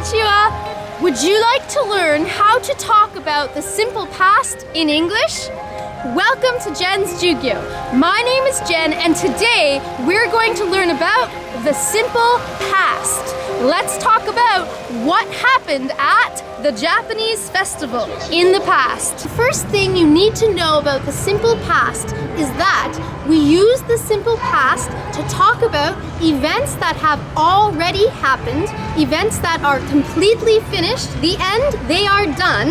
Konnichiwa! Would you like to learn how to talk about the simple past in English? Welcome to Jen's Jyugyou. My name is Jen, and today we're going to learn about the simple past. Let's talk about what happened at the Japanese festival in the past. The first thing you need to know about the simple past is that we use the simple past to talk about events that have already happened, events that are completely finished, the end, they are done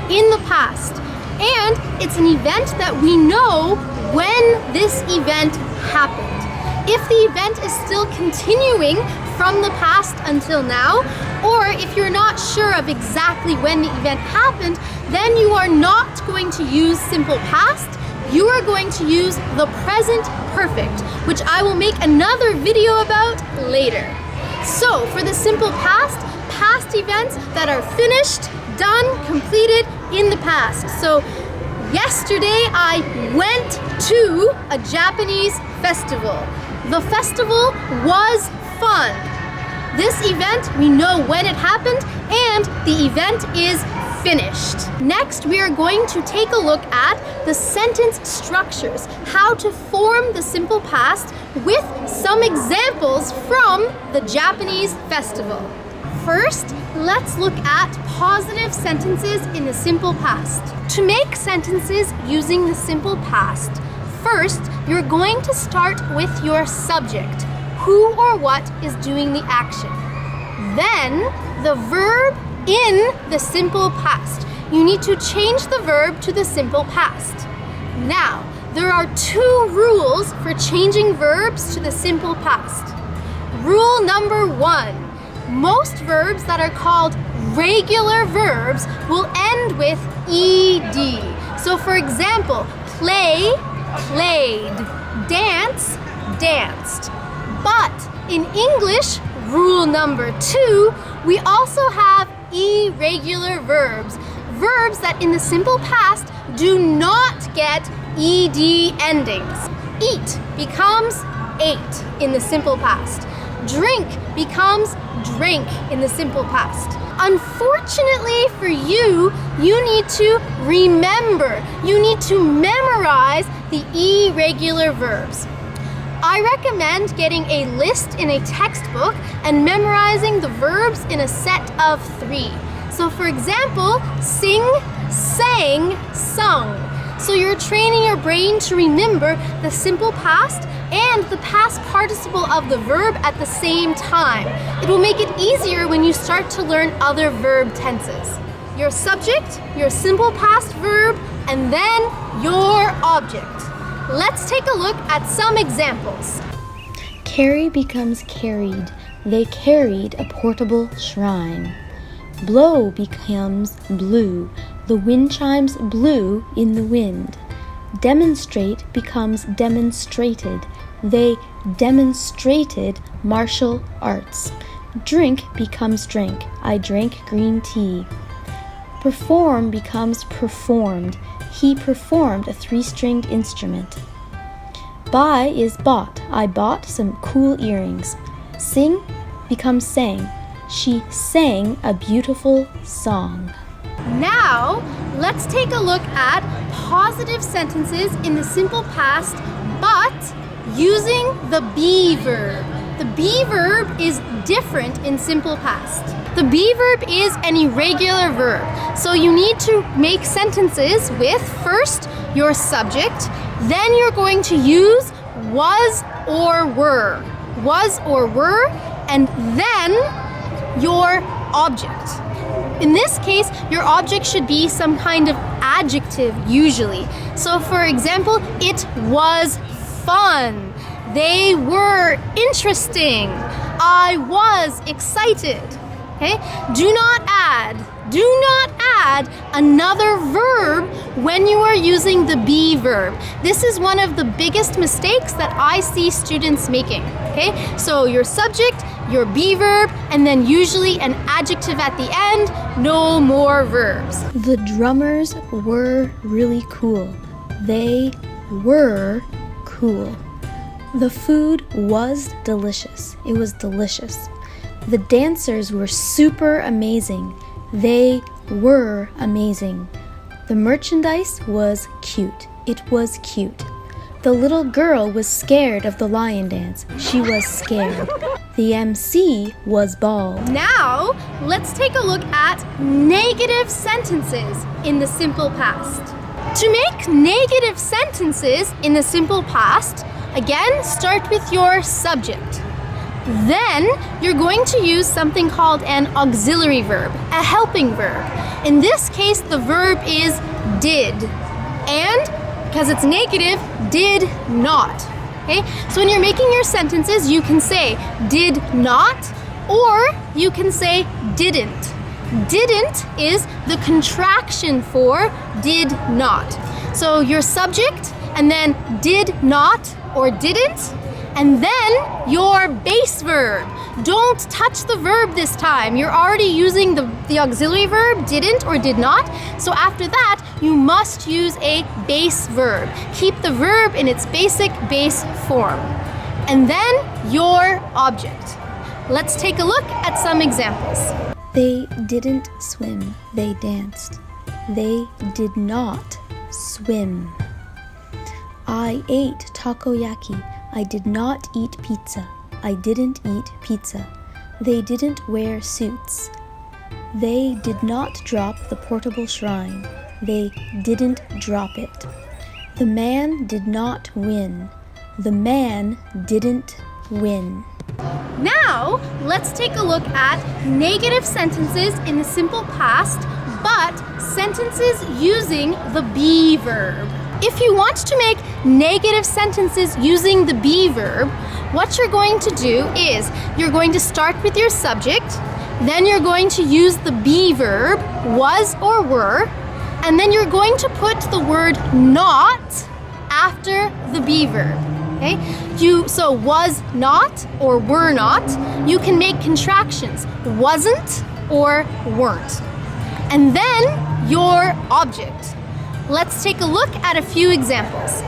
in the past. And it's an event that we know when this event happened. If the event is still continuing from the past until now, or if you're not sure of exactly when the event happened, then you are not going to use simple past. You are going to use the present perfect, which I will make another video about later. So for the simple past events that are finished, done, completed in the past. So yesterday I went to a Japanese festival. The festival was fun. This event, we know when it happened and the event is finished. Next, we are going to take a look at the sentence structures, how to form the simple past with some examples from the Japanese festival. First, let's look at positive sentences in the simple past. To make sentences using the simple past, first, you're going to start with your subject, who or what is doing the action. Then, the verb in the simple past. You need to change the verb to the simple past. Now, there are two rules for changing verbs to the simple past. Rule number 1. Most verbs that are called regular verbs will end with ed. So for example, play, played, dance, danced. But in English, rule number 2, we also have irregular verbs. Verbs that in the simple past do not get ed endings. Eat becomes ate in the simple past. Drink becomes drink in the simple past. Unfortunately for you, you need to remember, you need to memorize the irregular verbs. I recommend getting a list in a textbook and memorizing the verbs in a set of 3. So for example, sing, sang, sung. So you're training your brain to remember the simple past and the past participle of the verb at the same time. It will make it easier when you start to learn other verb tenses. Your subject, your simple past verb, and then your object. Let's take a look at some examples. Carry becomes carried. They carried a portable shrine. Blow becomes blew. The wind chimes blew in the wind. Demonstrate becomes demonstrated. They demonstrated martial arts. Drink becomes drink. I drank green tea. Perform becomes performed. He performed a 3-stringed instrument. Buy is bought. I bought some cool earrings. Sing becomes sang. She sang a beautiful song. Now, let's take a look at positive sentences in the simple past, but using the be verb. The be verb is different in simple past. The be verb is an irregular verb. So you need to make sentences with first your subject, then you're going to use was or were. Was or were, and then your object. In this case, your object should be some kind of adjective usually. So for example, it was fun. They were interesting. I was excited. Okay? Do not add another verb when you are using the be verb. This is one of the biggest mistakes that I see students making. Okay? So your subject, your be verb, and then usually an adjective at the end, no more verbs. The drummers were really cool. They were cool. The food was delicious. It was delicious. The dancers were super amazing. They were amazing. The merchandise was cute. It was cute. The little girl was scared of the lion dance. She was scared. The MC was bald. Now, let's take a look at negative sentences in the simple past. To make negative sentences in the simple past, again, start with your subject. Then, you're going to use something called an auxiliary verb, a helping verb. In this case, the verb is did. And, because it's negative, did not. Okay? So when you're making your sentences, you can say did not, or you can say didn't. Didn't is the contraction for did not. So your subject, and then did not or didn't, and then your base verb. Don't touch the verb this time. You're already using the auxiliary verb, didn't or did not. So after that, you must use a base verb. Keep the verb in its basic base form. And then your object. Let's take a look at some examples. They didn't swim. They danced. They did not swim. I ate takoyaki. I did not eat pizza. I didn't eat pizza. They didn't wear suits. They did not drop the portable shrine. They didn't drop it. The man did not win. The man didn't win. Now, let's take a look at negative sentences in the simple past, but sentences using the be verb. If you want to make negative sentences using the be verb, what you're going to do is you're going to start with your subject, then you're going to use the be verb, was or were, and then you're going to put the word not after the be verb. Okay? So was not or were not, you can make contractions, wasn't or weren't. And then your object. Let's take a look at a few examples.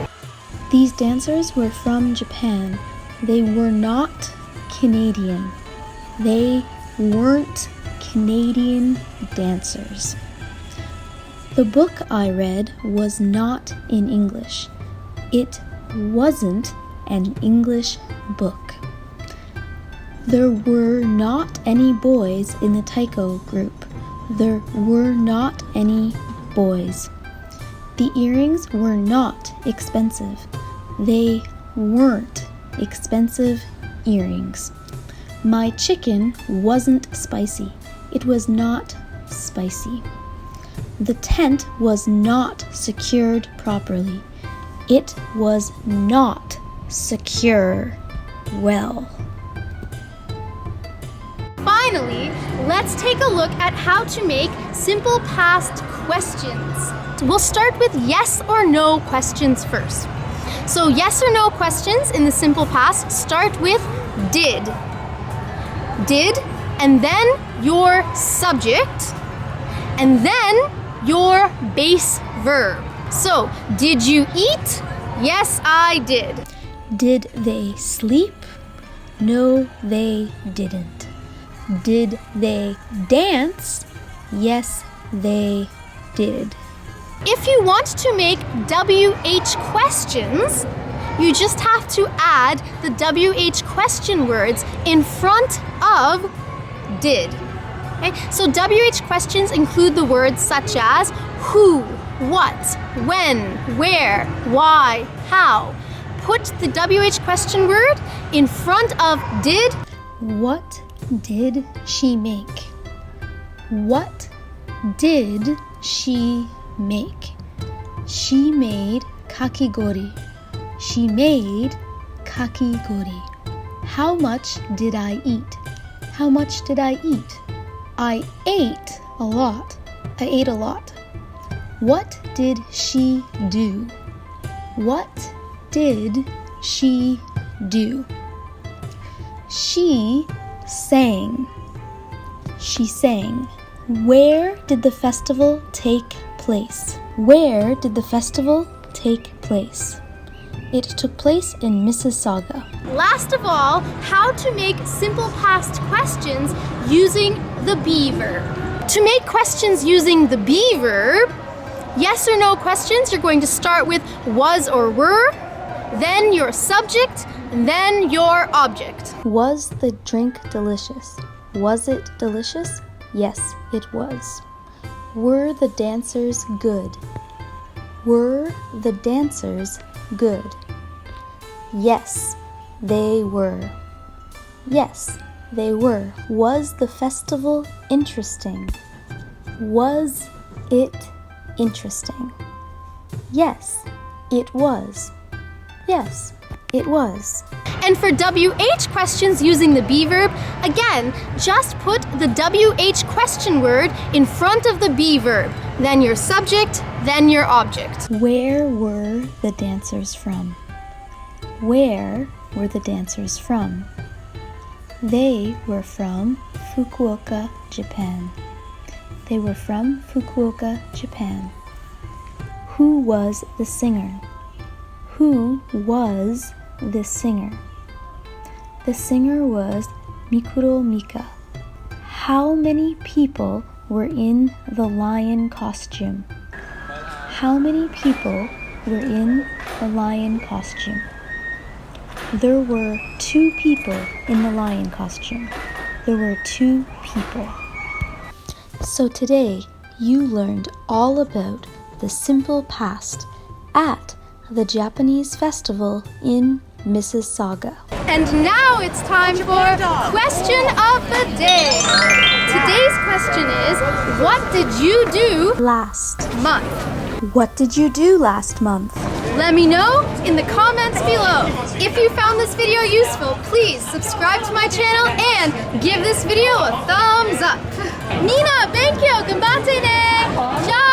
These dancers were from Japan. They were not Canadian. They weren't Canadian dancers. The book I read was not in English. It wasn't an English book. There were not any boys in the taiko group. There were not any boys. The earrings were not expensive. They weren't expensive earrings. My chicken wasn't spicy. It was not spicy. The tent was not secured properly. It was not secure well. Finally, let's take a look at how to make simple past questions. We'll start with yes or no questions first. So yes or no questions in the simple past start with did. Did, and then your subject, and then your base verb. So, did you eat? Yes, I did. Did they sleep? No, they didn't. Did they dance? Yes, they did. If you want to make WH questions, you just have to add the WH question words in front of did. Okay? So WH questions include the words such as who, what, when, where, why, how. Put the WH question word in front of did. What did she make? What did she make? She made kakigori. She made kakigori. How much did I eat? How much did I eat? I ate a lot. I ate a lot. What did she do? What did she do? She sang. She sang. Where did the festival take place? Where did the festival take place? It took place in Mississauga. Last of all, how to make simple past questions using the be verb. To make questions using the be verb, yes or no questions, you're going to start with was or were, then your subject, and then your object. Was the drink delicious? Was it delicious? Yes, it was. Were the dancers good? Were the dancers good? Yes, they were. Yes, they were. Was the festival interesting? Was it interesting? Yes, it was. Yes, it was. And for WH questions using the be verb, again, just put the WH question word in front of the be verb, then your subject, then your object. Where were the dancers from? Where were the dancers from? They were from Fukuoka, Japan. They were from Fukuoka, Japan. Who was the singer? Who was the singer? The singer was Mikuro Mika. How many people were in the lion costume? How many people were in the lion costume? There were 2 people in the lion costume. There were 2 people. So today you learned all about the simple past at the Japanese festival in Mississauga. And now it's time for question of the day. Today's question is, what did you do Last month? What did you do last month? Let me know in the comments below. If you found this video useful, please subscribe to my channel and give this video a thumbs up. Mina, thank you. Ganbatte ne. Ciao.